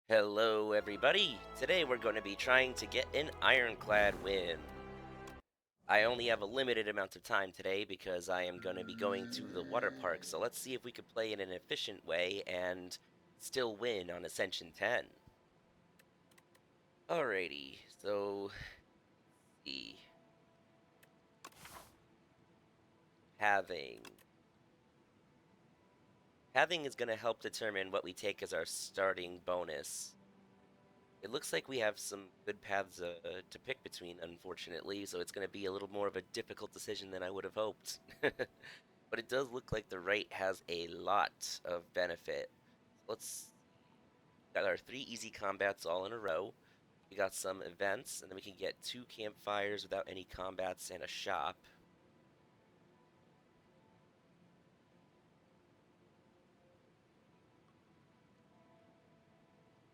Hello, everybody! Today we're going to be trying to get an ironclad win. I only have a limited amount of time today because I am going to be going to the water park, so let's see if we can play in an efficient way and still win on Ascension 10. Alrighty, so the having. Having is going to help determine what we take as our starting bonus. It looks like we have some good paths to pick between, unfortunately, so it's going to be a little more of a difficult decision than I would have hoped. But it does look like the right has a lot of benefit. Let's got our 3 easy combats all in a row. We got some events, and then we can get 2 campfires without any combats and a shop.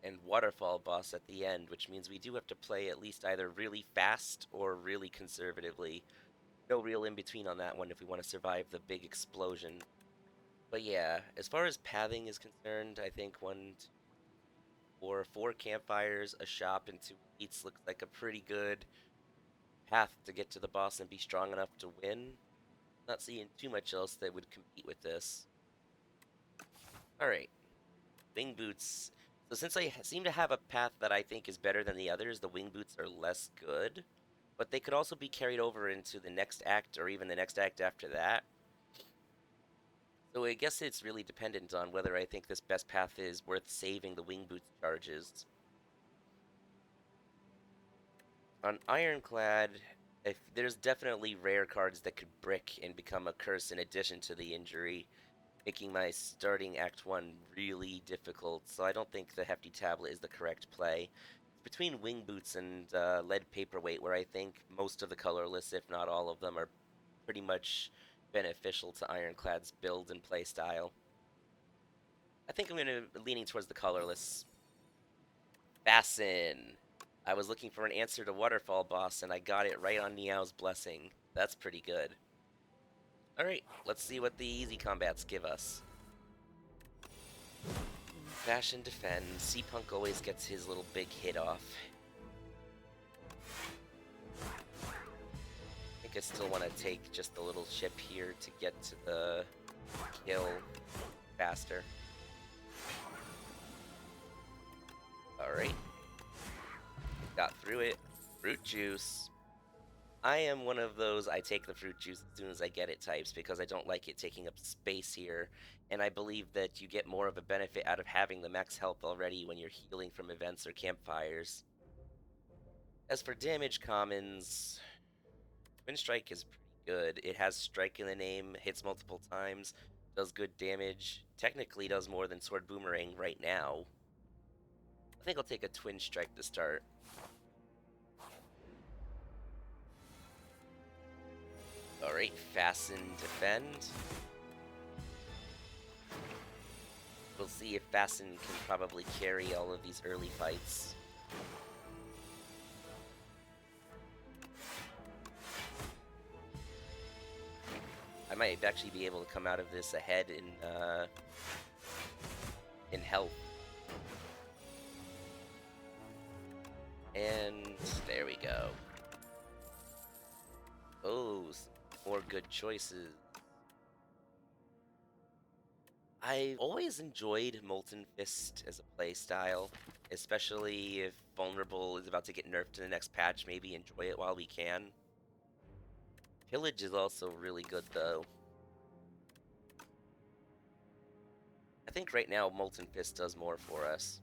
And waterfall boss at the end, which means we do have to play at least either really fast or really conservatively. No real in between on that one if we want to survive the big explosion. But yeah, as far as pathing is concerned, I think four campfires, a shop, and 2 eats looks like a pretty good path to get to the boss and be strong enough to win. Not seeing too much else that would compete with this. Alright, wing boots. So since I seem to have a path that I think is better than the others, the wing boots are less good. But they could also be carried over into the next act or even the next act after that. So I guess it's really dependent on whether I think this best path is worth saving the wing boots charges. On Ironclad, if there's definitely rare cards that could brick and become a curse in addition to the injury, making my starting Act 1 really difficult, so I don't think the Hefty Tablet is the correct play. It's between Wing Boots and Lead Paperweight, where I think most of the colorless, if not all of them, are pretty much beneficial to Ironclad's build and play style. I think I'm going to leaning towards the colorless. Fasten! I was looking for an answer to Waterfall Boss, and I got it right on Meow's Blessing. That's pretty good. Alright, let's see what the easy combats give us. Bash and defend. C-Punk always gets his little big hit off. I think I still want to take just a little chip here to get to the kill faster. Alright. Got through it. Fruit juice. I am one of those I take the fruit juice as soon as I get it types because I don't like it taking up space here, and I believe that you get more of a benefit out of having the max health already when you're healing from events or campfires. As for damage commons, Twin Strike is pretty good. It has strike in the name, hits multiple times, does good damage, technically does more than Sword Boomerang right now. I think I'll take a Twin Strike to start. Alright, Fasten, Defend. We'll see if Fasten can probably carry all of these early fights. I might actually be able to come out of this ahead in health. And there we go. Oh, some more good choices. I always enjoyed Molten Fist as a playstyle, especially if Vulnerable is about to get nerfed in the next patch. Maybe enjoy it while we can. Pillage is also really good, though. I think right now Molten Fist does more for us.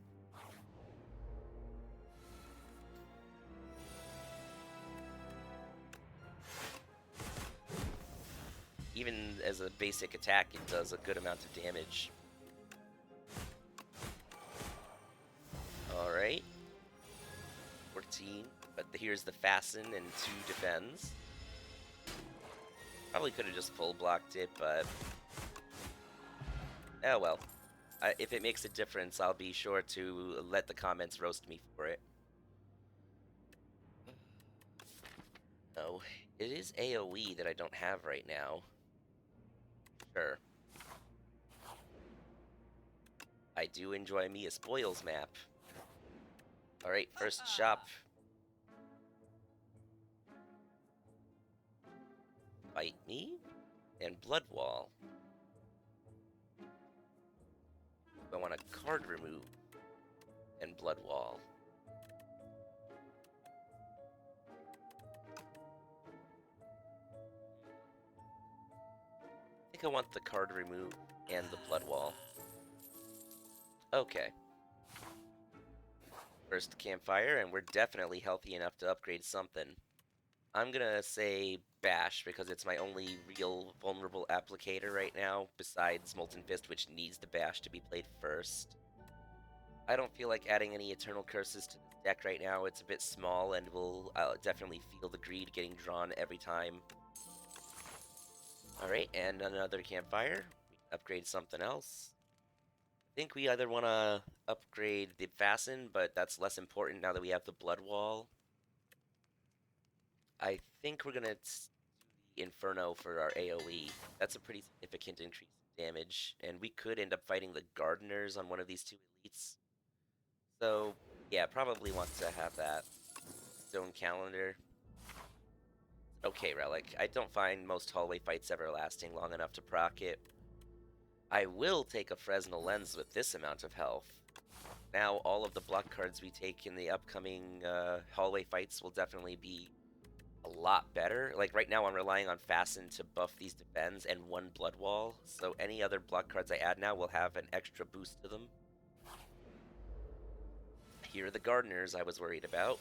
Even as a basic attack, it does a good amount of damage. Alright. 14. But here's the Fasten and 2 defends. Probably could have just full blocked it, but... oh well. If it makes a difference, I'll be sure to let the comments roast me for it. No, it is AoE that I don't have right now. Sure. I do enjoy me a spoils map. Alright, first shop. Fight me. And Blood Wall. I want a card remove. And Blood Wall. I think I want the card remove and the Blood Wall. Okay. First campfire, and we're definitely healthy enough to upgrade something. I'm gonna say Bash because it's my only real vulnerable applicator right now, besides Molten Fist, which needs the Bash to be played first. I don't feel like adding any Eternal Curses to the deck right now. It's a bit small, and I'll definitely feel the greed getting drawn every time. Alright, and another campfire. We can upgrade something else. I think we either want to upgrade the Fasten, but that's less important now that we have the Blood Wall. I think we're gonna do the Inferno for our AoE. That's a pretty significant increase in damage, and we could end up fighting the Gardeners on one of these two elites. So, yeah, probably want to have that. Stone Calendar. Okay, Relic. I don't find most hallway fights ever lasting long enough to proc it. I will take a Fresnel Lens with this amount of health. Now all of the block cards we take in the upcoming hallway fights will definitely be a lot better. Like right now I'm relying on Fasten to buff these defends and one Blood Wall, so any other block cards I add now will have an extra boost to them. Here are the Gardeners I was worried about.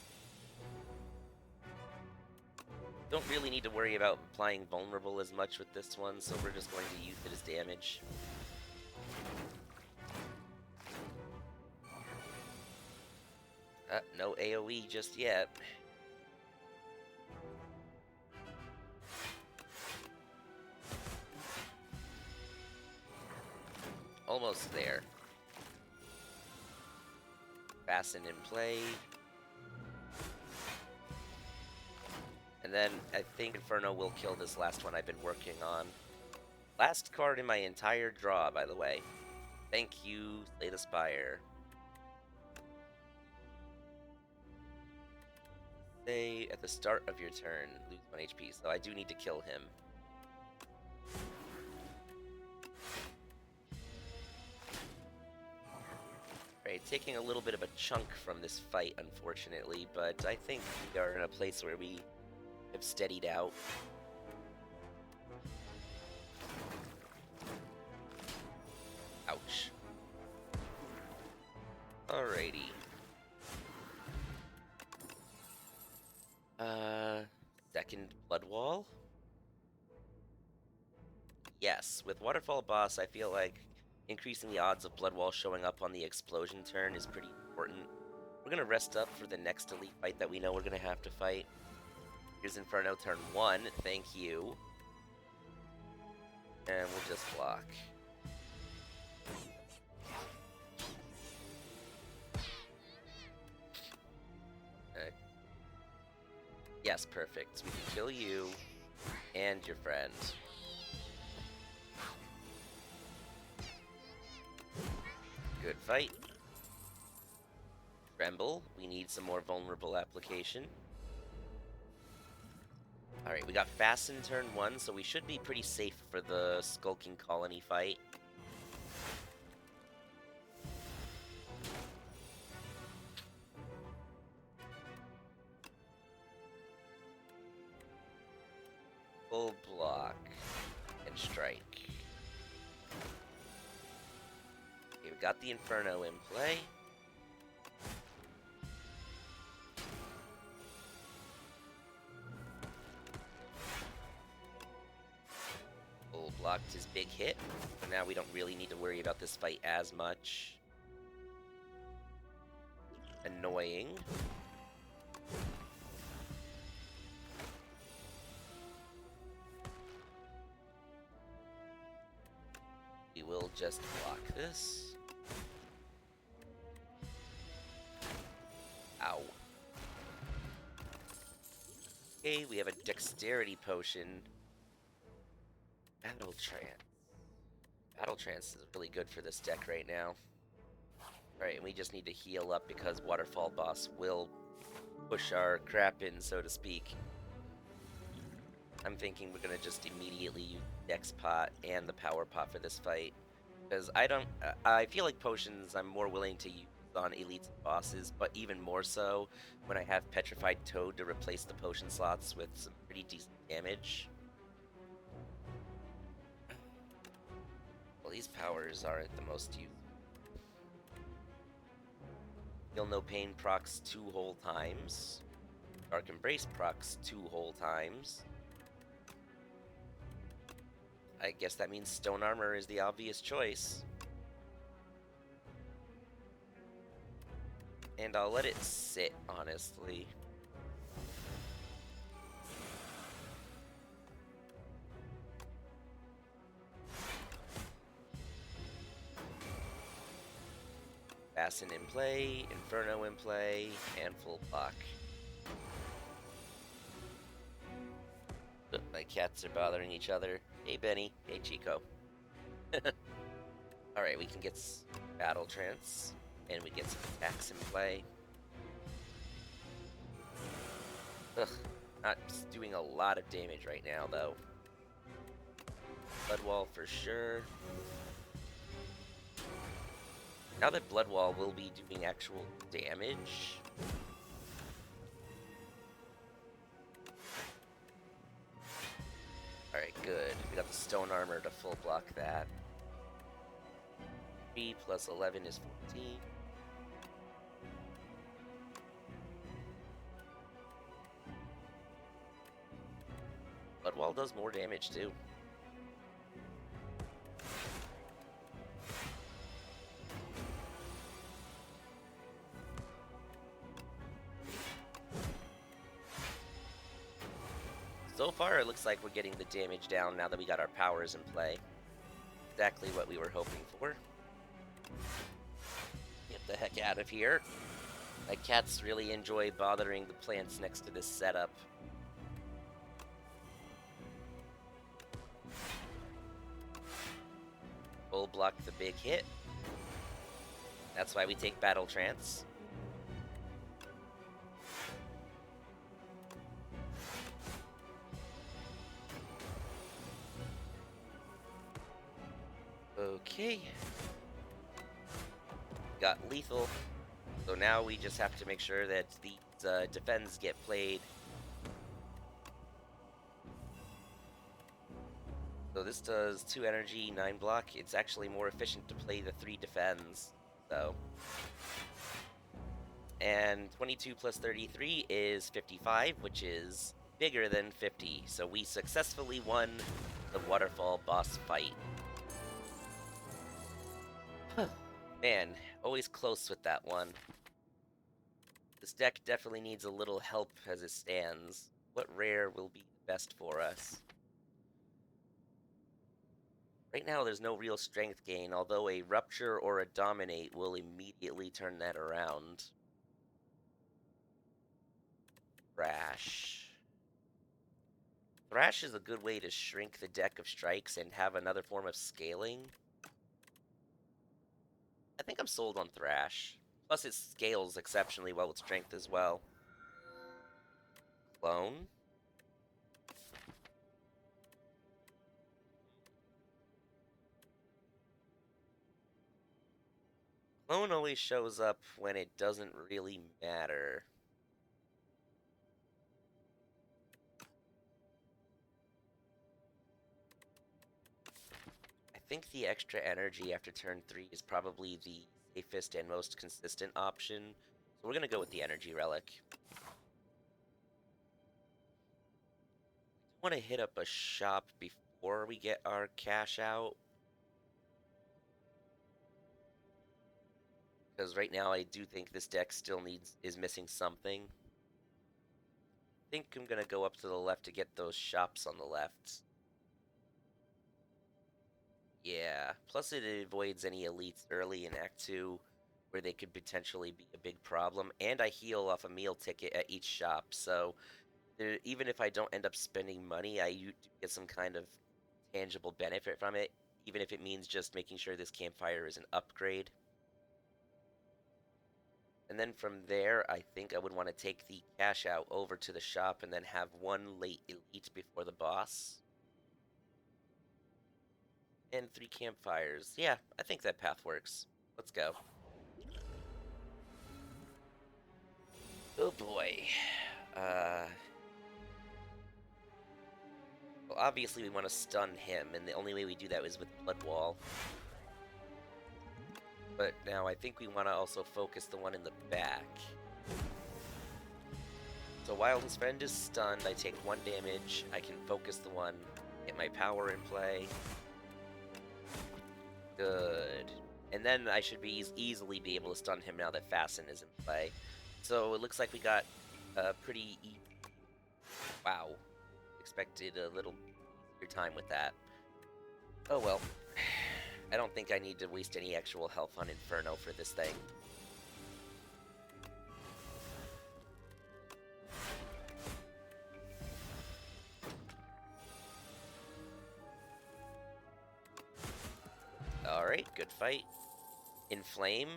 Don't really need to worry about applying Vulnerable as much with this one, so we're just going to use it as damage. No AoE just yet. Almost there. Fasten in play. And then I think Inferno will kill this last one I've been working on. Last card in my entire draw, by the way. Thank you, Slay the Spire. Say at the start of your turn, lose 1 HP, so I do need to kill him. Right, taking a little bit of a chunk from this fight, unfortunately, but I think we are in a place where we have steadied out. Ouch. Alrighty. Second Blood Wall? Yes, with Waterfall Boss, I feel like increasing the odds of Blood Wall showing up on the explosion turn is pretty important. We're gonna rest up for the next elite fight that we know we're gonna have to fight. Here's Inferno turn 1, thank you. And we'll just block. Yes, perfect. So we can kill you and your friend. Good fight. Tremble. We need some more vulnerable application. Alright, we got Fasten turn 1, so we should be pretty safe for the Skulking Colony fight. Full block and strike. Okay, we got the Inferno in play. Full blocked his big hit, but now we don't really need to worry about this fight as much. Annoying. We will just block this. Ow. Okay, we have a Dexterity Potion. Battle Trance. Battle Trance is really good for this deck right now. Alright, we just need to heal up because Waterfall Boss will push our crap in, so to speak. I'm thinking we're gonna just immediately use Dex Pot and the Power Pot for this fight. Because I feel like potions I'm more willing to use on elites and bosses, but even more so when I have Petrified Toad to replace the potion slots with some pretty decent damage. Well, these powers aren't the most used. Feel No Pain procs 2 whole times. Dark Embrace procs 2 whole times. I guess that means Stone Armor is the obvious choice. And I'll let it sit, honestly. Assassin in play, Inferno in play, and full block. My cats are bothering each other. Hey Benny, hey Chico. Alright, we can get Battle Trance, and we get some attacks in play. Ugh, not doing a lot of damage right now, though. Bloodwall for sure. Now that Bloodwall will be doing actual damage. Alright, good. We got the Stone Armor to full block that. 3 plus 11 is 14. Bloodwall does more damage too. So far, it looks like we're getting the damage down now that we got our powers in play. Exactly what we were hoping for. Get the heck out of here. My cats really enjoy bothering the plants next to this setup. Full block the big hit. That's why we take Battle Trance. Okay. Got lethal. So now we just have to make sure that these defends get played. So this does 2 energy, 9 block. It's actually more efficient to play the 3 defends. So. And 22 plus 33 is 55, which is bigger than 50. So we successfully won the Waterfall boss fight. Man, always close with that one. This deck definitely needs a little help as it stands. What rare will be best for us? Right now, there's no real strength gain, although a Rupture or a Dominate will immediately turn that around. Thrash. Thrash is a good way to shrink the deck of strikes and have another form of scaling. I think I'm sold on Thrash. Plus, it scales exceptionally well with strength as well. Clone. Clone always shows up when it doesn't really matter. I think the extra energy after turn 3 is probably the safest and most consistent option. So we're going to go with the energy relic. I want to hit up a shop before we get our cash out. Because right now I do think this deck still is missing something. I think I'm going to go up to the left to get those shops on the left. Yeah, plus it avoids any elites early in Act 2 where they could potentially be a big problem, and I heal off a meal ticket at each shop, so even if I don't end up spending money, I do get some kind of tangible benefit from it, even if it means just making sure this campfire is an upgrade. And then from there, I think I would want to take the cash out over to the shop and then have one late elite before the boss. And 3 campfires. Yeah, I think that path works. Let's go. Oh boy. Well, obviously we want to stun him, and the only way we do that is with Blood Wall. But now I think we want to also focus the one in the back. So while his friend is stunned, I take 1 damage. I can focus the one, get my power in play. Good. And then I should easily be able to stun him now that Fasten is in play. So it looks like we got a pretty... Wow. Expected a little easier time with that. Oh well. I don't think I need to waste any actual health on Inferno for this thing. Alright, good fight. In Flame,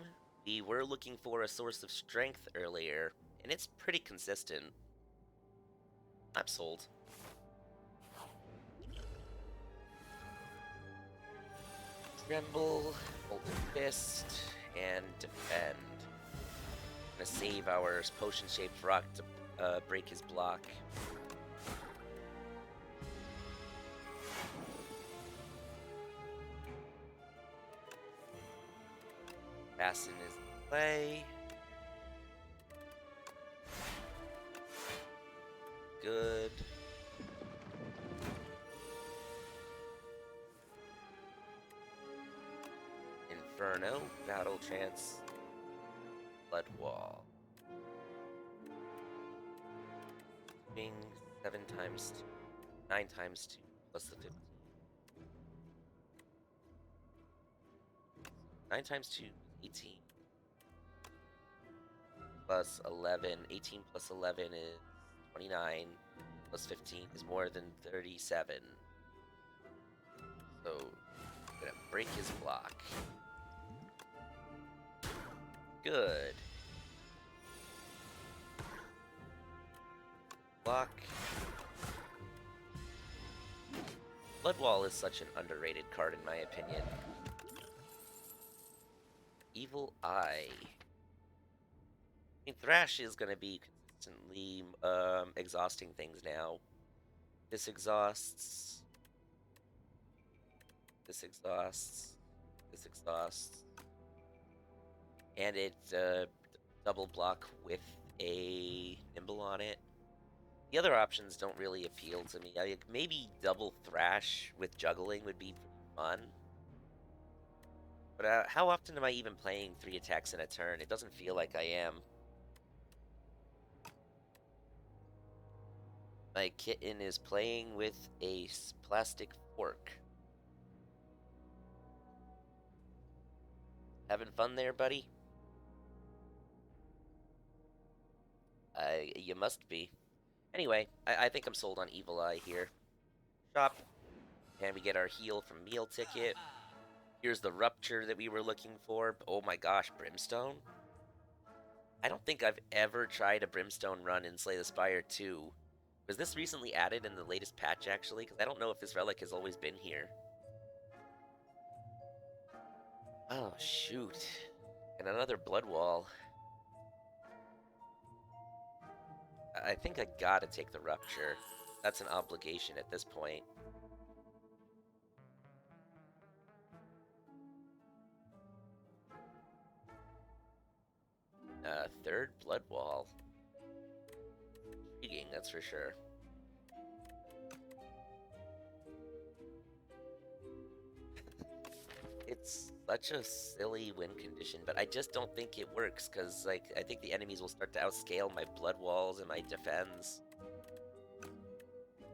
we were looking for a source of strength earlier, and it's pretty consistent. I'm sold. Tremble, Golden Fist, and Defend. Gonna save our potion-shaped rock to break his block. Fasten is in play. Good. Inferno, Battle Trance, Blood Wall. Being 7 times 2, 9 times 2, plus the 15. 9 times 2, 18. Plus 11. 18 plus 11 is 29. Plus 15 is more than 37. So, I'm gonna break his block. Good. Block. Blood Wall is such an underrated card in my opinion. Evil Eye. I mean, Thrash is going to be consistently exhausting things now. This exhausts. This exhausts. This exhausts. And it double block with a Nimble on it. The other options don't really appeal to me. Maybe double Thrash with juggling would be pretty fun. But how often am I even playing 3 attacks in a turn? It doesn't feel like I am. My kitten is playing with a plastic fork. Having fun there, buddy? You must be. Anyway, I think I'm sold on Evil Eye here. Shop. And we get our heal from Meal Ticket. Here's the Rupture that we were looking for. Oh my gosh, Brimstone? I don't think I've ever tried a Brimstone run in Slay the Spire 2. Was this recently added in the latest patch, actually? Because I don't know if this relic has always been here. Oh, shoot. And another Blood Wall. I think I gotta take the Rupture. That's an obligation at this point. Third Blood Wall. Intriguing, that's for sure. It's such a silly win condition, but I just don't think it works, because, like, I think the enemies will start to outscale my Blood Walls and my defense.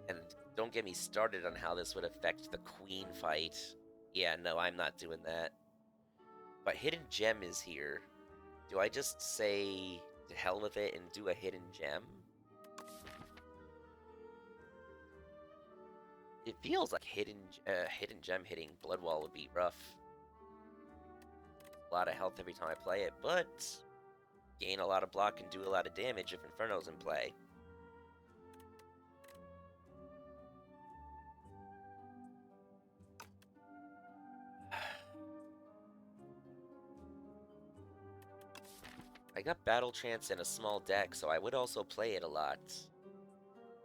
And don't get me started on how this would affect the Queen fight. Yeah, no, I'm not doing that. But Hidden Gem is here. Do I just say to hell with it and do a Hidden Gem? It feels like Hidden Gem hitting Blood Wall would be rough. A lot of health every time I play it, but gain a lot of block and do a lot of damage if Inferno's in play. I got Battle Trance and a small deck, so I would also play it a lot.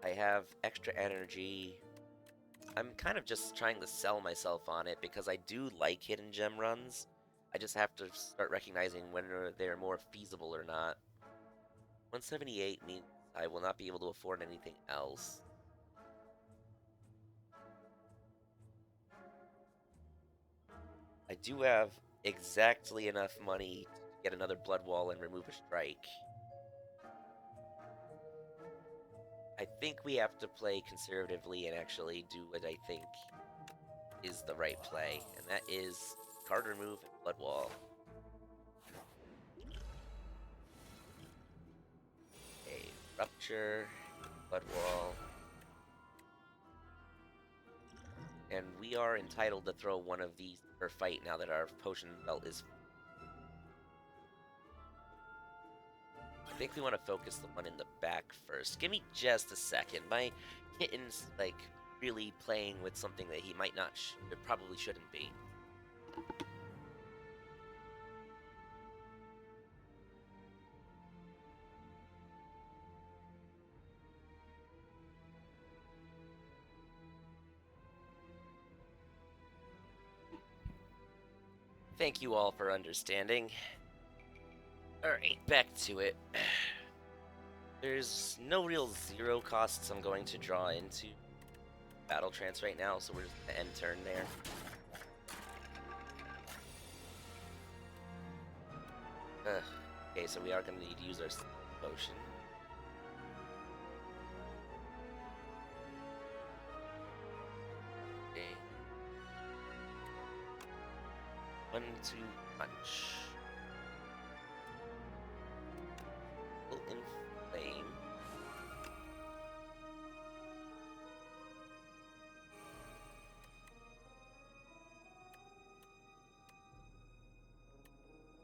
I have extra energy. I'm kind of just trying to sell myself on it because I do like hidden gem runs. I just have to start recognizing when they're more feasible or not. 178 means I will not be able to afford anything else. I do have exactly enough money to get another Blood Wall and remove a strike. I think we have to play conservatively and actually do what I think is the right play, and that is card remove and Blood Wall. A Rupture, Blood Wall. And we are entitled to throw one of these per fight now that our potion belt is... I think we want to focus the one in the back first. Give me just a second. My kitten's, like, really playing with something that he might not... probably shouldn't be. Thank you all for understanding. Alright, back to it. There's no real zero costs I'm going to draw into Battle Trance right now, so we're just going to end turn there. Okay, so we are going to need to use our potion. Okay. 1, 2, punch. Will inflame.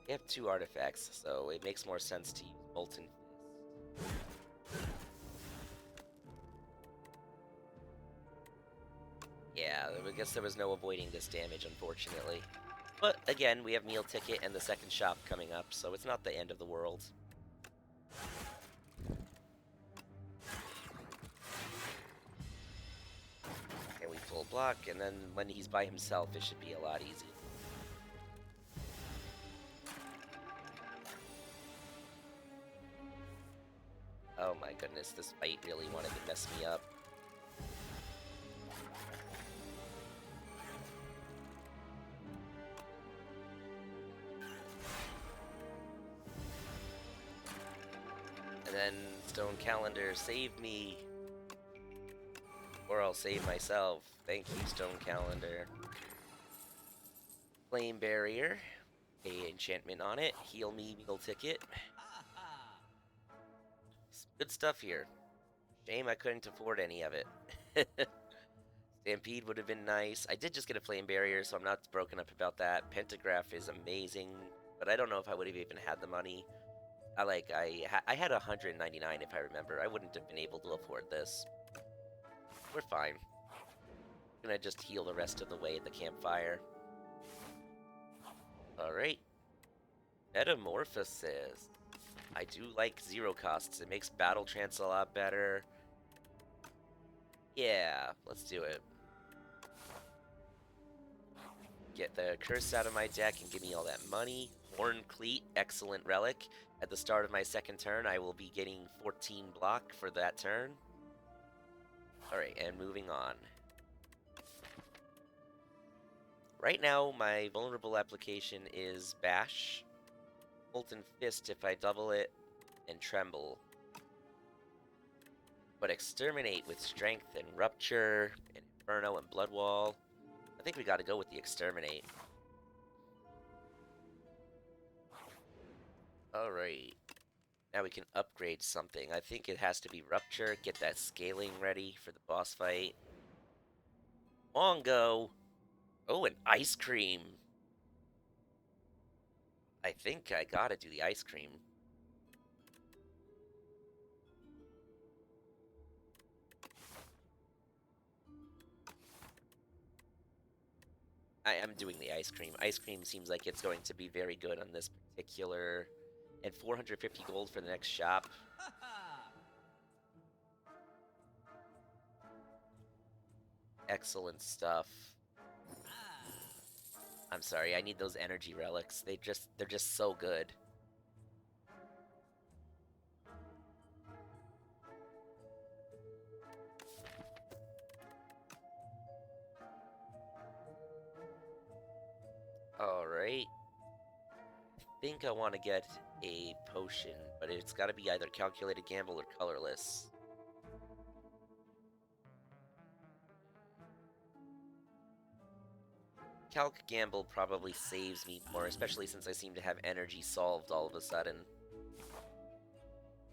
We have 2 artifacts, so it makes more sense to use Molten Fist. Yeah, I guess there was no avoiding this damage, unfortunately. But again, we have Meal Ticket and the second shop coming up, so it's not the end of the world. And we full block, and then when he's by himself, it should be a lot easier. Oh my goodness, this fight really wanted to mess me up. And then Stone Calendar, save me! Or I'll save myself. Thank you, Stone Calendar. Flame Barrier. A enchantment on it. Heal me, Meal Ticket. Good stuff here. Shame I couldn't afford any of it. Stampede would have been nice. I did just get a Flame Barrier, so I'm not broken up about that. Pentagraph is amazing, but I don't know if I would have even had the money. I had 199 if I remember. I wouldn't have been able to afford this. We're fine. I'm gonna just heal the rest of the way at the campfire. Alright. Metamorphosis. I do like zero costs. It makes Battle Trance a lot better. Yeah, let's do it. Get the curse out of my deck and give me all that money. Horn Cleat, excellent relic. At the start of my second turn, I will be getting 14 block for that turn. Alright, and moving on. Right now, my vulnerable application is Bash, Molten Fist if I double it, and Tremble. But Exterminate with Strength and Rupture, and Inferno and Blood Wall. I think we gotta go with the Exterminate. Alright. Now we can upgrade something. I think it has to be Rupture, get that scaling ready for the boss fight. Mongo! Oh, an Ice Cream! I think I gotta do the Ice Cream. I am doing the ice cream. Ice cream seems like it's going to be very good on this particular... And 450 gold for the next shop. Excellent stuff. I'm sorry, I need those energy relics. They're just so good. Alright. I think I want to get a potion, but it's got to be either calculated gamble or colorless. Calc gamble probably saves me more, especially since I seem to have energy solved all of a sudden.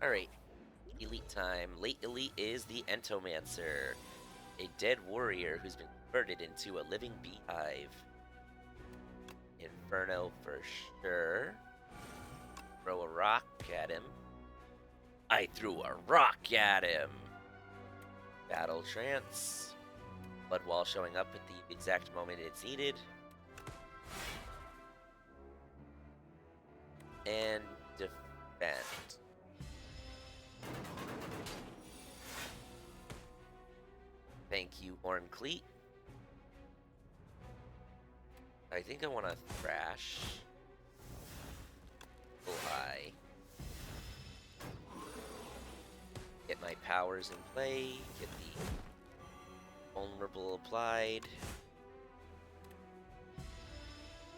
Alright, elite time. Late elite is the Entomancer, a dead warrior who's been converted into a living beehive. Inferno for sure. Throw a rock at him. I threw a rock at him! Battle Trance. Blood Wall showing up at the exact moment it's needed. And defend. Thank you, Iron Clad. I think I want to Thrash. Full Eye. Get my powers in play. Get the vulnerable applied.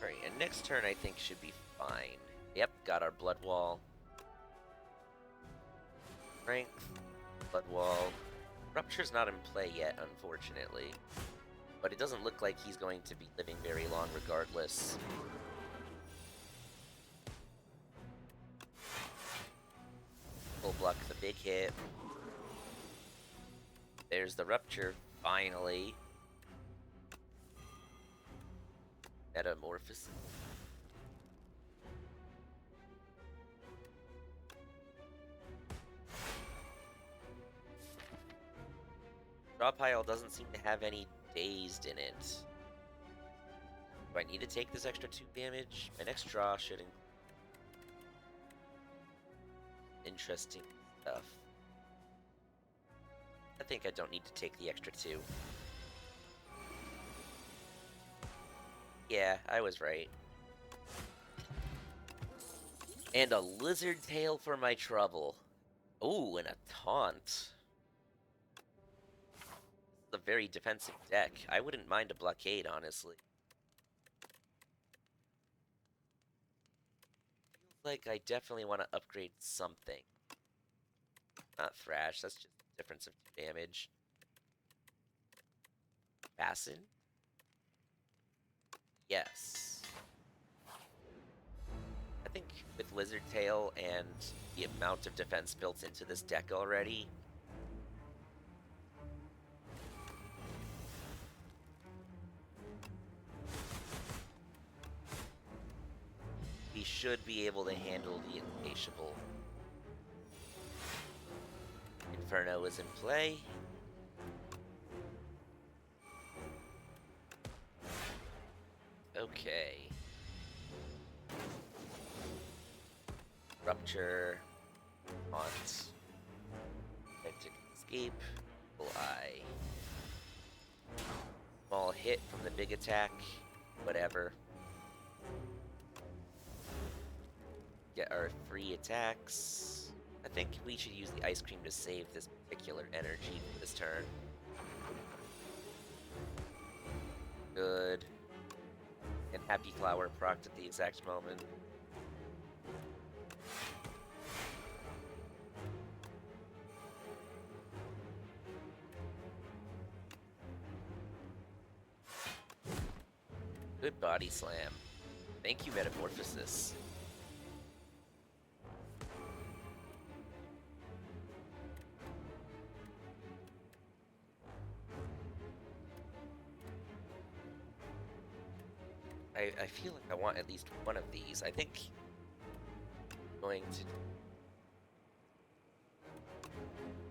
Alright, and next turn I think should be fine. Yep, got our Blood Wall. Strength. Blood Wall. Rupture's not in play yet, unfortunately. But it doesn't look like he's going to be living very long regardless. Full block the big hit. There's the Rupture, finally. Metamorphosis. Draw pile doesn't seem to have any dazed in it. Do I need to take this extra 2 damage? My next draw should include interesting stuff. I think I don't need to take the extra 2. Yeah, I was right. And a lizard tail for my trouble. Ooh, and a taunt. A very defensive deck. I wouldn't mind a blockade, honestly. Feels like I definitely want to upgrade something. Not Thrash, that's just a difference of 2 damage. Fasten? Yes. I think with Lizard Tail and the amount of defense built into this deck already, we should be able to handle the Insatiable. Inferno is in play. Okay. Rupture. Haunt. Hectic Escape. Full Eye. Small hit from the big attack. Whatever. Get our 3 attacks. I think we should use the ice cream to save this particular energy for this turn. Good. And Happy Flower procced at the exact moment. Good body slam. Thank you, Metamorphosis. I feel like I want at least one of these. I think I'm going to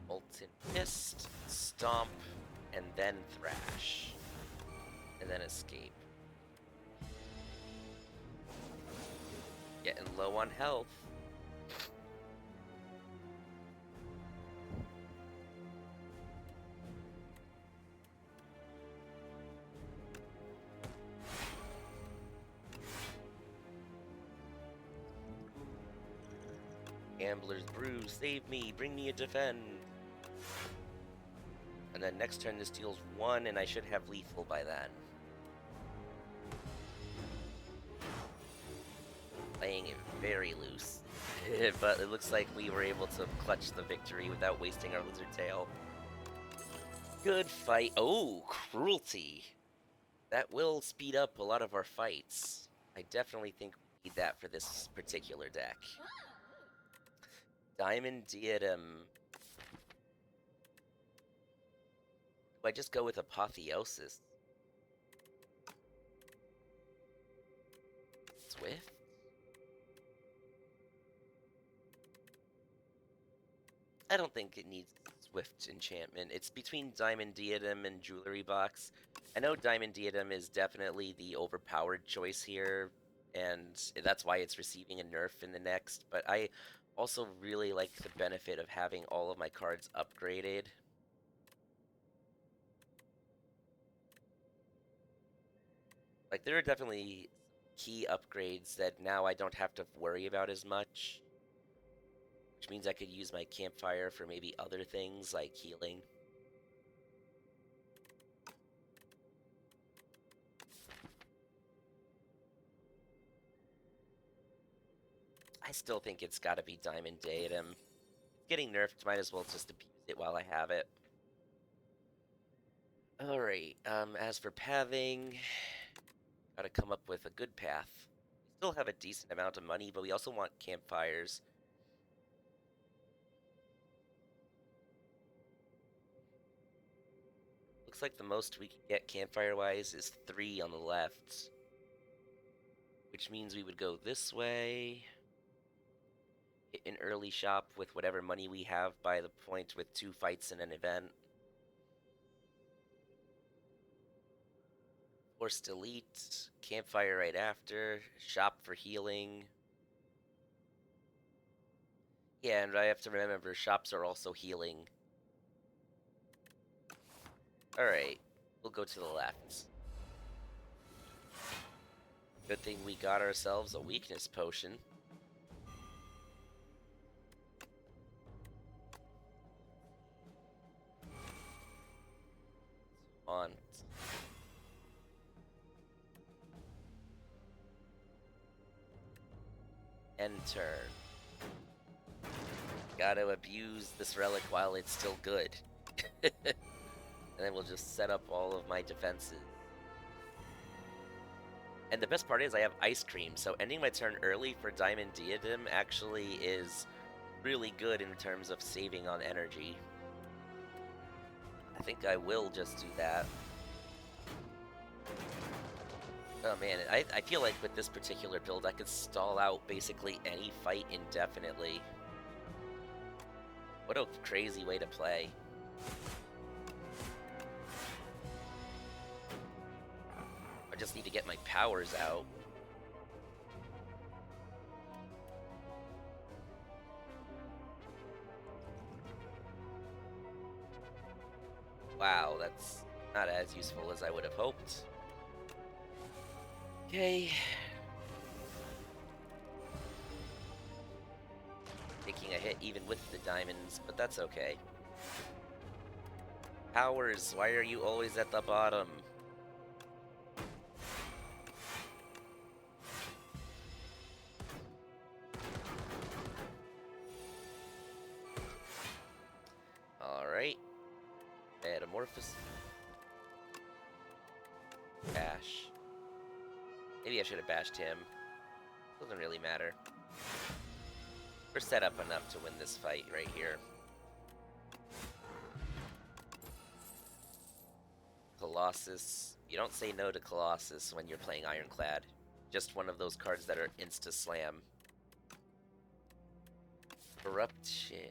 Molten Mist, Stomp, and then Thrash. And then Escape. Getting low on health. Gambler's Brew, save me, bring me a defend. And then next turn this deals 1, and I should have lethal by then. Playing it very loose. But it looks like we were able to clutch the victory without wasting our Lizard Tail. Good fight. Oh, Cruelty. That will speed up a lot of our fights. I definitely think we need that for this particular deck. Diamond Diadem. Do I just go with Apotheosis? Swift? I don't think it needs Swift enchantment. It's between Diamond Diadem and Jewelry Box. I know Diamond Diadem is definitely the overpowered choice here, and that's why it's receiving a nerf in the next, but I also really like the benefit of having all of my cards upgraded. Like, there are definitely key upgrades that now I don't have to worry about as much, which means I could use my campfire for maybe other things like healing. I still think it's gotta be Diamond Diadem. It's getting nerfed, might as well just abuse it while I have it. Alright, as for pathing, gotta come up with a good path. We still have a decent amount of money, but we also want campfires. Looks like the most we can get campfire-wise is 3 on the left. Which means we would go this way. Hit an early shop with whatever money we have by the point with 2 fights in an event. Force delete, campfire right after, shop for healing. Yeah, and I have to remember shops are also healing. Alright, we'll go to the left. Good thing we got ourselves a weakness potion. On. End turn. Gotta abuse this relic while it's still good. And then we'll just set up all of my defenses. And the best part is I have Ice Cream, so ending my turn early for Diamond Diadem actually is really good in terms of saving on energy. I think I will just do that. Oh man, I feel like with this particular build I could stall out basically any fight indefinitely. What a crazy way to play. I just need to get my powers out. Wow, that's not as useful as I would have hoped. Okay. Taking a hit even with the diamonds, but that's okay. Powers, why are you always at the bottom? Alright. Metamorphosis. Bash. Maybe I should have bashed him. Doesn't really matter. We're set up enough to win this fight right here. Colossus. You don't say no to Colossus when you're playing Iron Clad. Just one of those cards that are insta-slam. Corrupted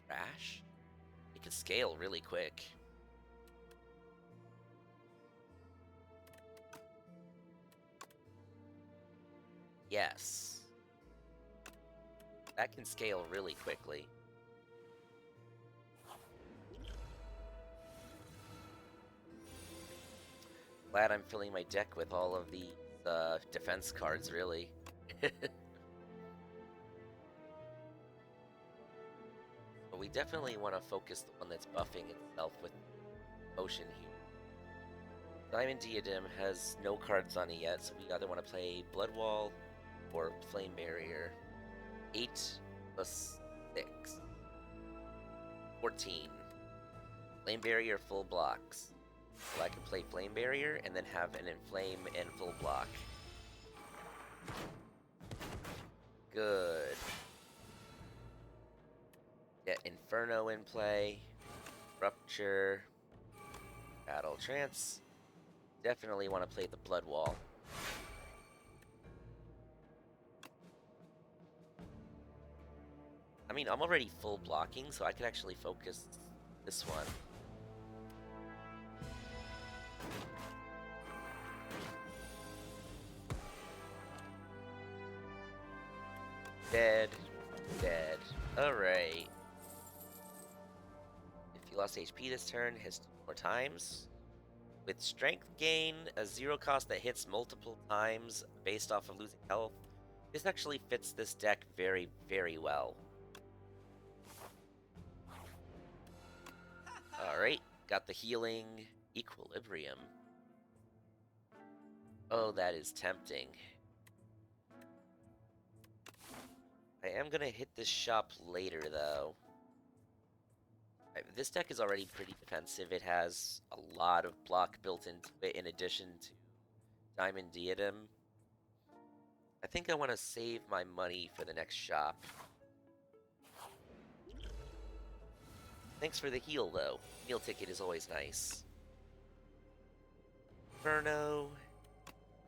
Thrash? It can scale really quick. Yes. That can scale really quickly. Glad I'm filling my deck with all of these defense cards, really. But we definitely want to focus the one that's buffing itself with potion here. Diamond Diadem has no cards on it yet, so we either want to play Blood Wall or Flame Barrier. 8 plus 6. 14. Flame Barrier full blocks. So I can play Flame Barrier and then have an Inflame and full block. Good. Get Inferno in play. Rupture. Battle Trance. Definitely want to play the Blood Wall. I mean, I'm already full blocking, so I could actually focus this one. Dead. Dead. Alright. If you lost HP this turn, hits 2 more times. With Strength Gain, a 0 cost that hits multiple times based off of losing health, this actually fits this deck very, very well. Alright, got the healing Equilibrium. Oh, that is tempting. I am gonna hit this shop later, though. This deck is already pretty defensive. It has a lot of block built into it in addition to Diamond Diadem. I think I want to save my money for the next shop. Thanks for the heal, though. Heal ticket is always nice. Inferno.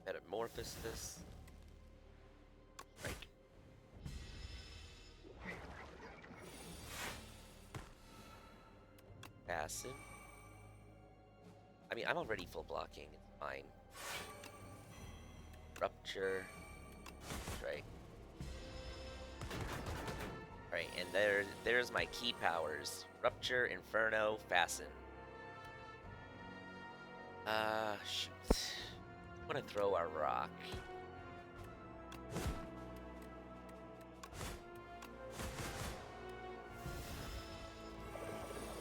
Metamorphosis. Strike. Acid. I mean, I'm already full blocking. It's fine. Rupture. Strike. Alright, and there's my key powers. Rupture, Inferno, Fasten. Shoot. I'm gonna throw our rock.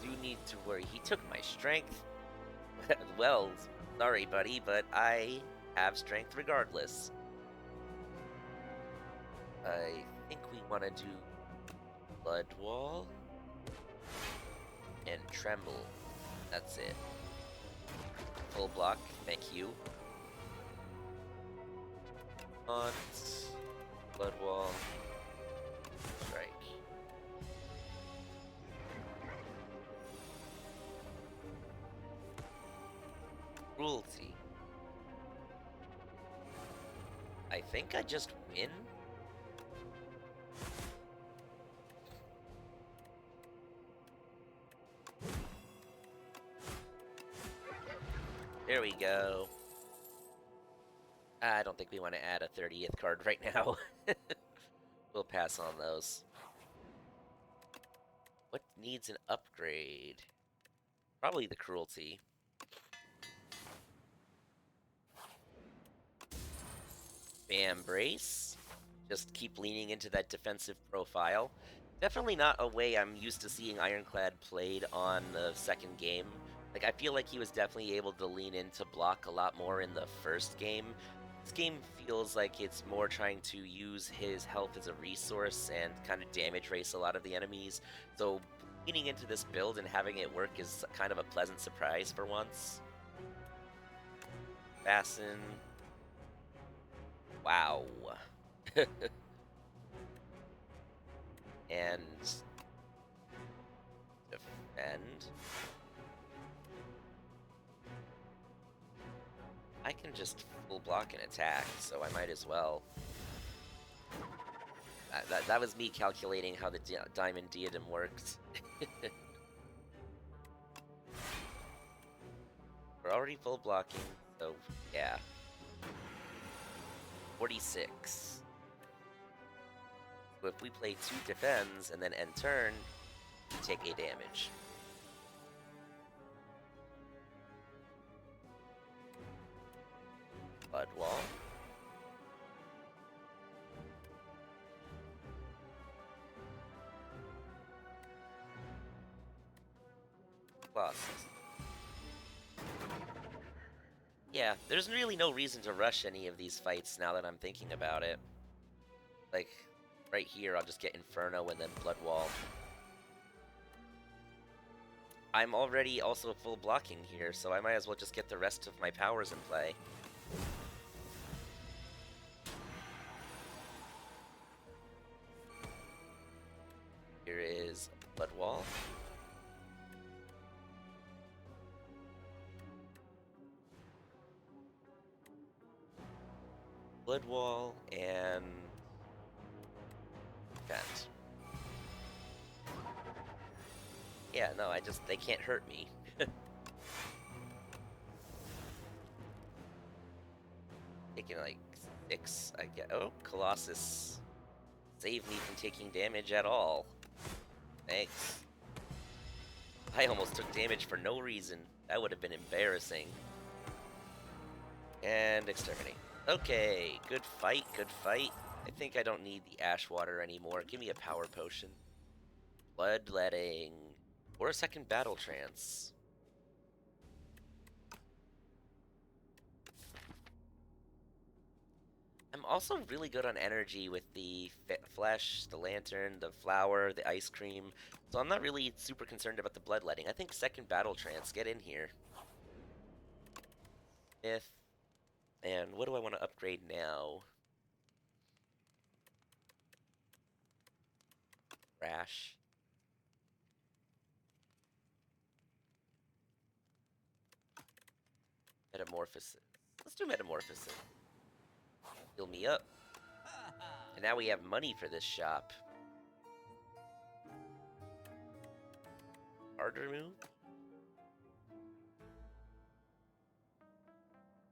Do need to worry. He took my strength. Well, sorry, buddy, but I have strength regardless. I think we want to do Blood Wall and Tremble. That's it. Full block, thank you. Haunt, Blood Wall, Strike. Cruelty. I think I just win? There we go. I don't think we want to add a 30th card right now. We'll pass on those. What needs an upgrade? Probably the Cruelty. Bam Brace. Just keep leaning into that defensive profile. Definitely not a way I'm used to seeing Ironclad played on the second game. Like, I feel like he was definitely able to lean into block a lot more in the first game. This game feels like it's more trying to use his health as a resource and kind of damage race a lot of the enemies. So leaning into this build and having it work is kind of a pleasant surprise for once. Fasten. Wow. And defend. I can just full block and attack, so I might as well. That was me calculating how the Diamond Diadem works. We're already full blocking, so yeah. 46. So if we play 2 defends and then end turn, we take a damage. Blood Wall. Colossus. Yeah, there's really no reason to rush any of these fights now that I'm thinking about it. Like, right here, I'll just get Inferno and then Blood Wall. I'm already also full blocking here, so I might as well just get the rest of my powers in play. Here is Blood Wall. Blood Wall and Vent. Yeah, no, they can't hurt me. Taking like 6, I get. Oh, Colossus. Save me from taking damage at all. Thanks. I almost took damage for no reason. That would have been embarrassing. And Exterminate. Okay, good fight, good fight. I think I don't need the Ash Water anymore. Give me a Power Potion. Bloodletting. Or a second Battle Trance. I'm also really good on energy with the flesh, the lantern, the flower, the ice cream. So I'm not really super concerned about the bloodletting. I think second Battle Trance, get in here. Myth. And what do I want to upgrade now? Rash. Metamorphosis. Let's do Metamorphosis. Heal me up. And now we have money for this shop. Harder move?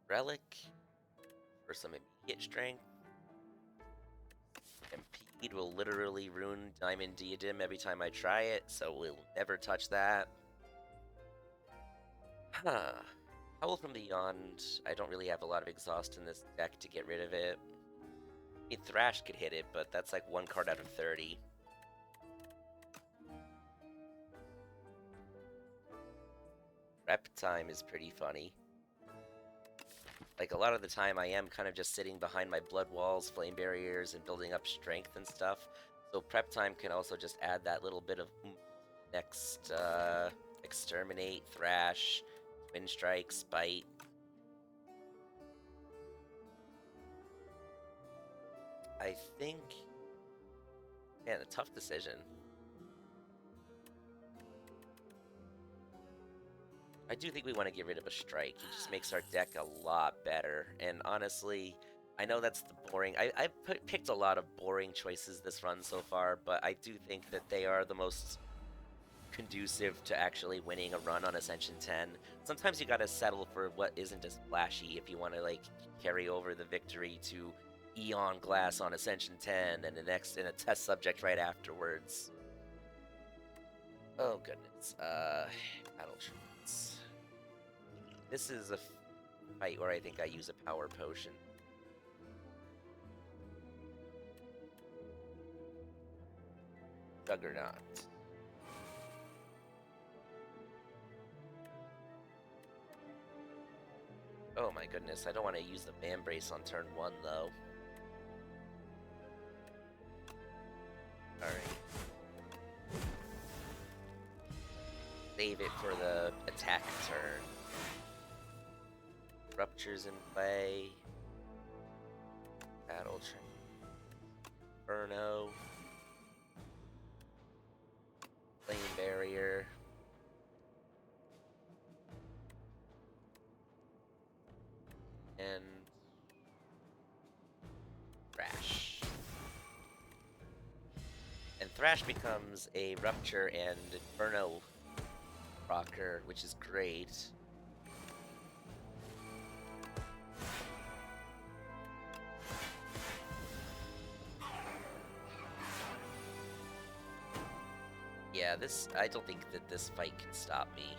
Relic. For some immediate strength. Impede will literally ruin Diamond Diadem every time I try it, so we'll never touch that. Huh. Howl from Beyond. I don't really have a lot of exhaust in this deck to get rid of it. I mean, Thrash could hit it, but that's like 1 card out of 30. Prep time is pretty funny. Like, a lot of the time I am kind of just sitting behind my blood walls, flame barriers, and building up strength and stuff. So prep time can also just add that little bit of next, Exterminate, Thrash, Twin Strike, Spite. I think... Man, a tough decision. I do think we want to get rid of a strike. It just makes our deck a lot better. And honestly, I know that's the boring... I've picked a lot of boring choices this run so far, but I do think that they are the most conducive to actually winning a run on Ascension 10. Sometimes you gotta settle for what isn't as flashy if you want to, like, carry over the victory to Eon Glass on Ascension 10 and the next in a test subject right afterwards. Oh, goodness. Battle Trance. This is a fight where I think I use a Power Potion. Juggernaut. Oh my goodness, I don't want to use the Man Brace on turn 1, though. Alright. Save it for the attack turn. Rupture's in play. Battle Trance. Inferno. Flame Barrier. And Thrash. And Thrash becomes a Rupture and Inferno rocker, which is great. Yeah, I don't think that this fight can stop me.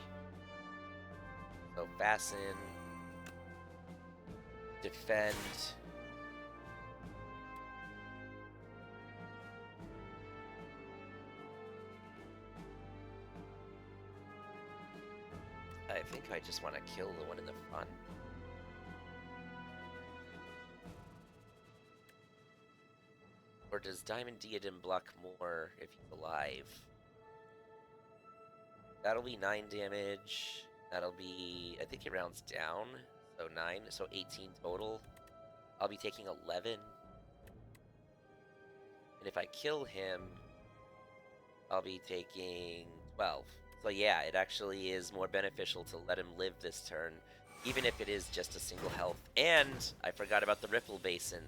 So fasten, defend. I think I just want to kill the one in the front. Or does Diamond Diadem block more if he's alive? That'll be 9 damage. That'll be, I think it rounds down. So 9, so 18 total. I'll be taking 11. And if I kill him, I'll be taking 12. So yeah, it actually is more beneficial to let him live this turn, even if it is just a single health. And I forgot about the Ripple Basin,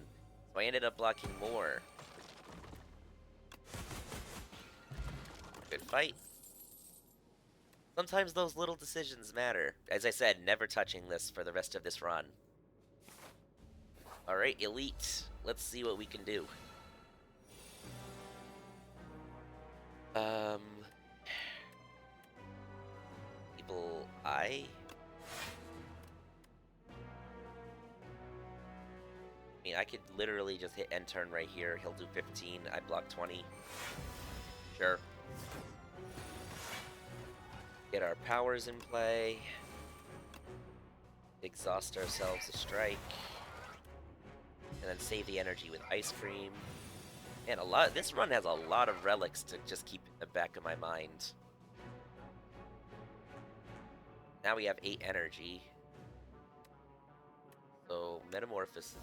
so I ended up blocking more. Good fight. Sometimes those little decisions matter. As I said, never touching this for the rest of this run. Alright, Elite. Let's see what we can do. People I mean, I could literally just hit end turn right here. He'll do 15. I block 20. Sure. Get our powers in play. Exhaust ourselves a strike. And then save the energy with Ice Cream. And this run has a lot of relics to just keep in the back of my mind. Now we have 8 energy. So, Metamorphosis.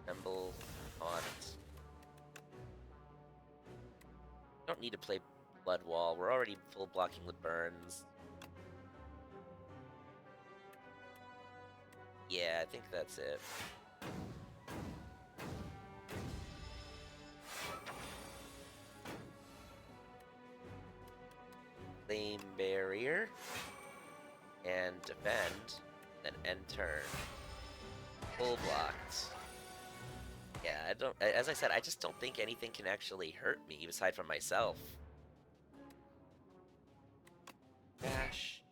Tremble on it. Don't need to play Blood Wall. We're already full blocking with burns. Yeah, I think that's it. Flame Barrier. And defend. Then end turn. Full blocked. Yeah, I don't. As I said, I just don't think anything can actually hurt me aside from myself. Dash.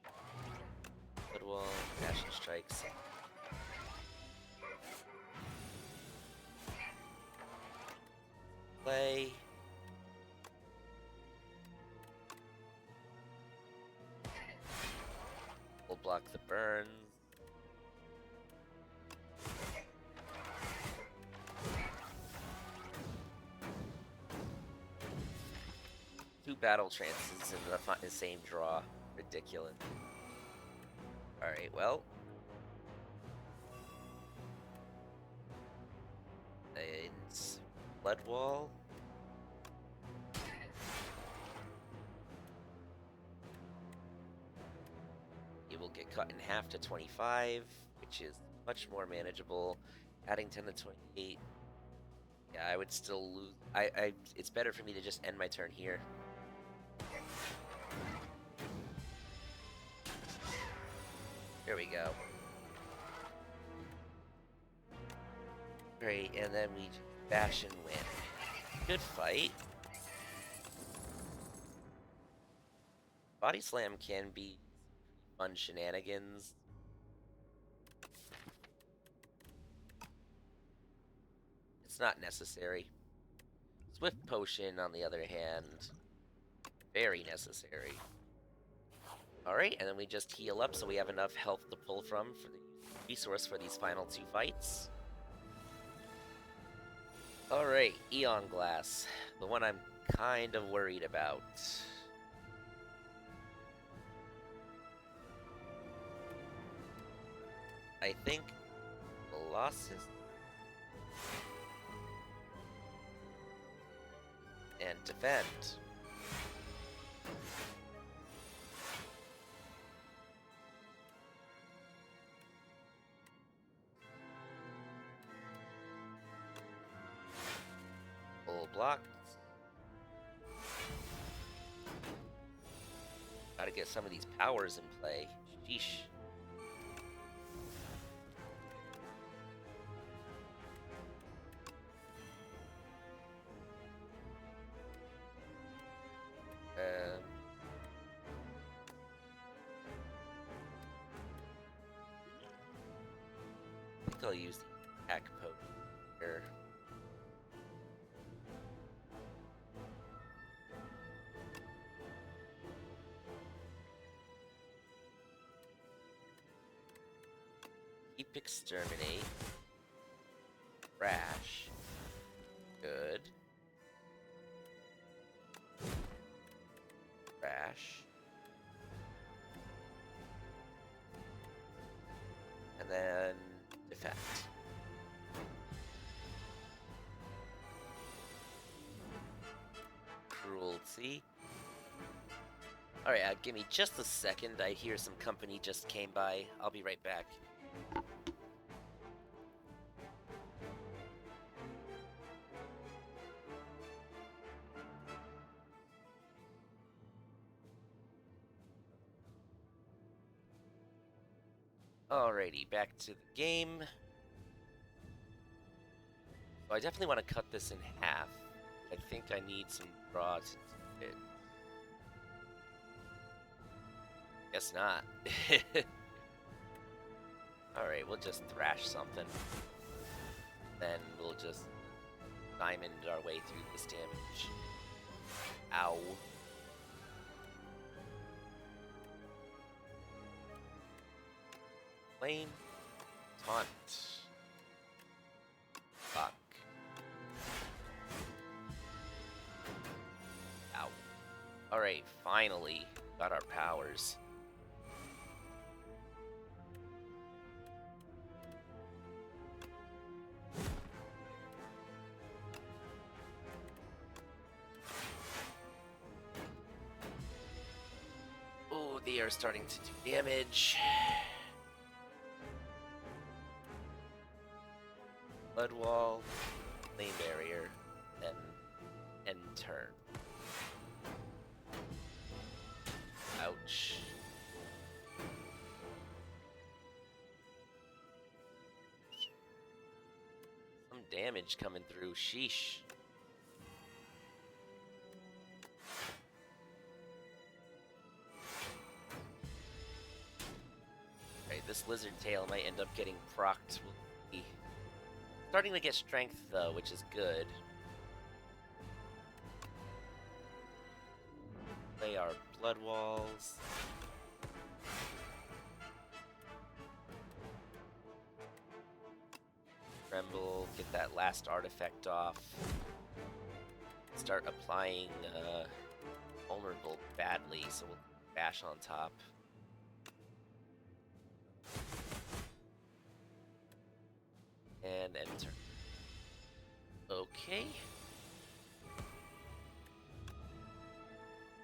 Good wall. Dash and strikes. Play. We'll block the burns. Two battle trances in the same draw. Ridiculous. Alright, well. It's Blood Wall. It will get cut in half to 25, which is much more manageable. Adding 10 to 28. Yeah, I would still lose. It's better for me to just end my turn here. Here we go. Great, and then we bash and win. Good fight. Body Slam can be fun shenanigans. It's not necessary. Swift Potion, on the other hand, very necessary. Alright, and then we just heal up so we have enough health to pull from for the resource for these final 2 fights. Alright, Eon Glass, the one I'm kind of worried about. I think Colossus and defend. Full block. Gotta get some of these powers in play. Sheesh. think I'll use the attack poke here. Keep exterminate. Thrash. Good. Thrash. And then defect. Cruelty. Alright, give me just a second. I hear some company just came by. I'll be right back. Alrighty, back to the game. So I definitely want to cut this in half. I think I need some draw to do it. Guess not. Alright, we'll just thrash something. Then we'll just diamond our way through this damage. Ow. Lane. Taunt. Fuck. Ow. Alright, finally got our powers. Oh, they are starting to do damage. Blood wall, lane barrier, then end turn. Ouch. Some damage coming through, sheesh. Right, this lizard tail might end up getting procced. We'll see. Starting to get strength though, which is good. Play our blood walls. Tremble, get that last artifact off. Start applying vulnerable badly, so we'll bash on top. And enter. Okay.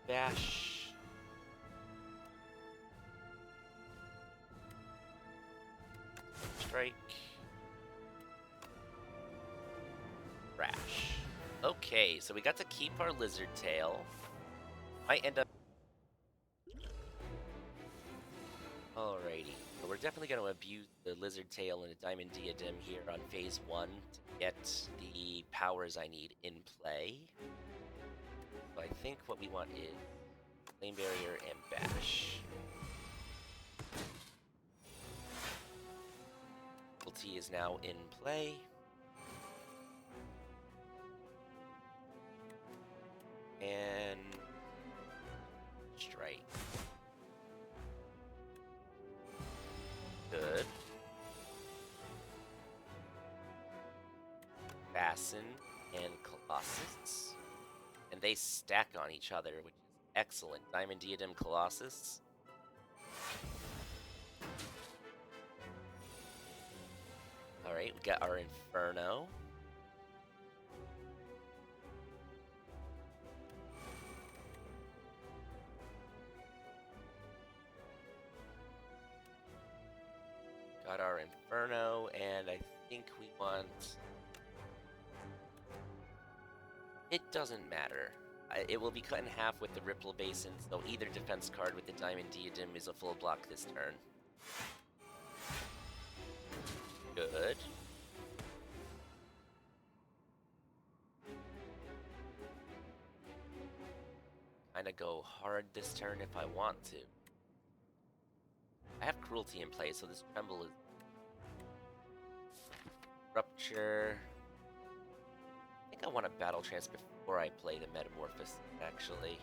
Bash. Strike. Thrash. Okay, so we got to keep our lizard tail. Might end up... Alrighty. So we're definitely going to abuse the lizard tail and a diamond diadem here on phase 1 to get the powers I need in play. So I think what we want is flame barrier and bash. Ulti is now in play. And strike. Good. Fasten and Colossus. And they stack on each other, which is excellent. Diamond Diadem Colossus. Alright, we got our Inferno. Got our Inferno, and I think we want... It doesn't matter. It will be cut in half with the Ripple Basin, so either defense card with the Diamond Diadem is a full block this turn. Good. Kinda go hard this turn if I want to. I have Cruelty in play, so this Tremble is Rupture. I think I want a Battle Trance before I play the Metamorphosis, actually.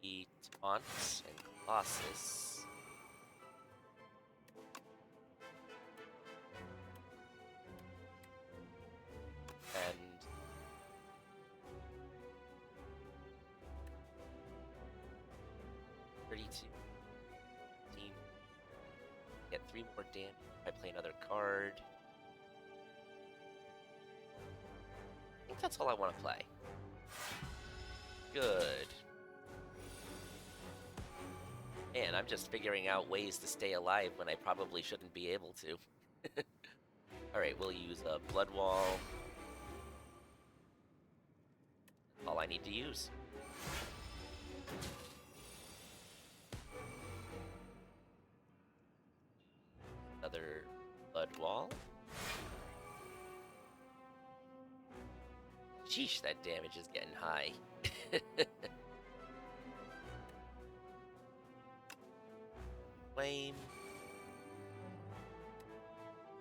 The Taunt and Colossus. And 32. 15. Get 3 more damage if I play another card. I think that's all I want to play. Good. Man, I'm just figuring out ways to stay alive when I probably shouldn't be able to. Alright, we'll use a Blood Wall. All I need to use. Another Blood Wall. Sheesh, that damage is getting high. Flame.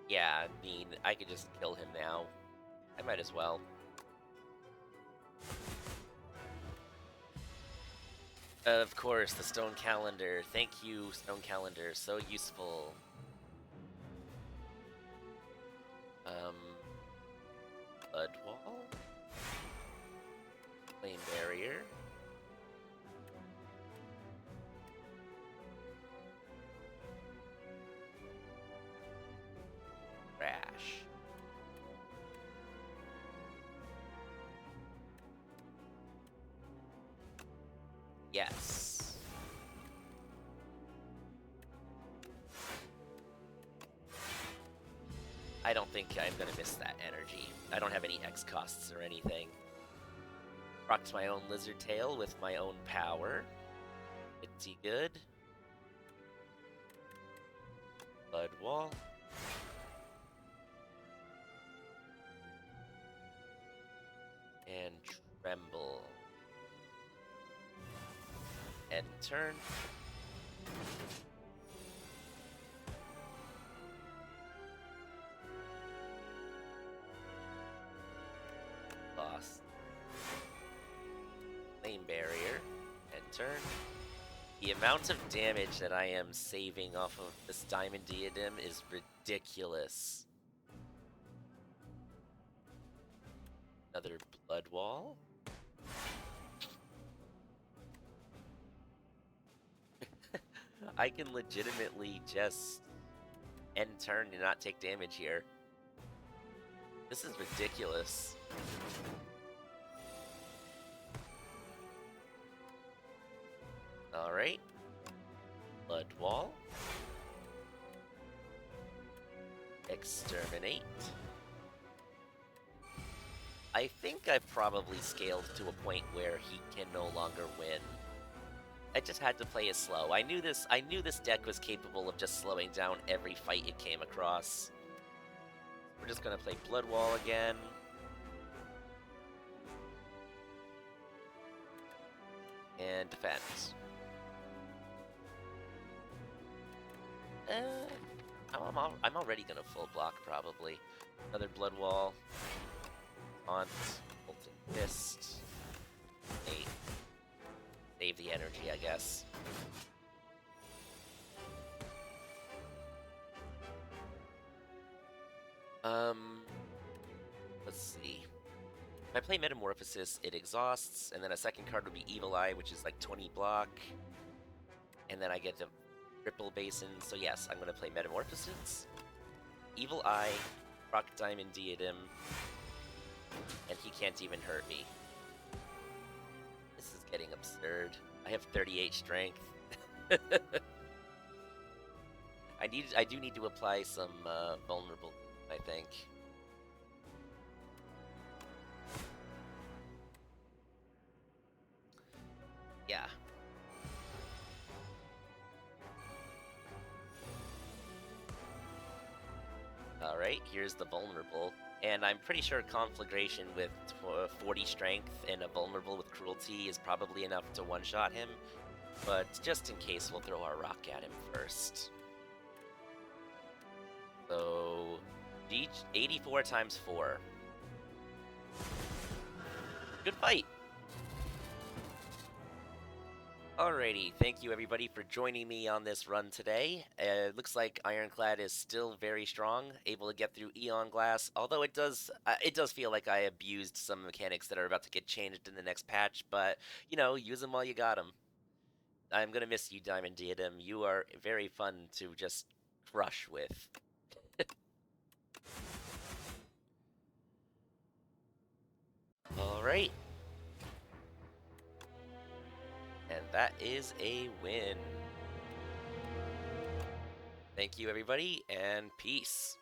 Yeah, I mean, I could just kill him now. I might as well. Of course, the Stone Calendar. Thank you, Stone Calendar. So useful. Blood Wall. Flame Barrier. Thrash. Yes. I don't think I'm gonna miss that energy. I don't have any X costs or anything. Rocked my own Lizard Tail with my own power. Pretty good. Blood Wall. And Tremble. End turn. Lost. Flame Barrier. End turn. The amount of damage that I am saving off of this Diamond Diadem is ridiculous. Another Blood Wall. I can legitimately just end turn and not take damage here. This is ridiculous. Alright. Blood Wall. Exterminate. I think I've probably scaled to a point where he can no longer win. I just had to play it slow. I knew this deck was capable of just slowing down every fight it came across. We're just gonna play Blood Wall again. And defend. I'm already gonna full block, probably. Another Blood Wall. Taunt. Molten Fist. 8. Save the energy, I guess. Let's see. If I play Metamorphosis, it exhausts, and then a second card would be Evil Eye, which is like 20 block. And then I get to Ripple Basin, so yes, I'm gonna play Metamorphosis. Evil Eye, Rock Diamond Diadem, and he can't even hurt me. This is getting absurd. I have 38 strength. I do need to apply some vulnerable, I think. Yeah. Alright, here's the vulnerable. And I'm pretty sure Conflagration with 40 strength and a vulnerable with cruelty is probably enough to one-shot him. But just in case, we'll throw our rock at him first. So, 84 times 4. Good fight! Alrighty, thank you everybody for joining me on this run today. It looks like Iron Clad is still very strong, able to get through Eon Glass, although it does feel like I abused some mechanics that are about to get changed in the next patch, but, you know, use them while you got them. I'm gonna miss you, Diamond Diadem. You are very fun to just crush with. Alright. And that is a win. Thank you, everybody, and peace.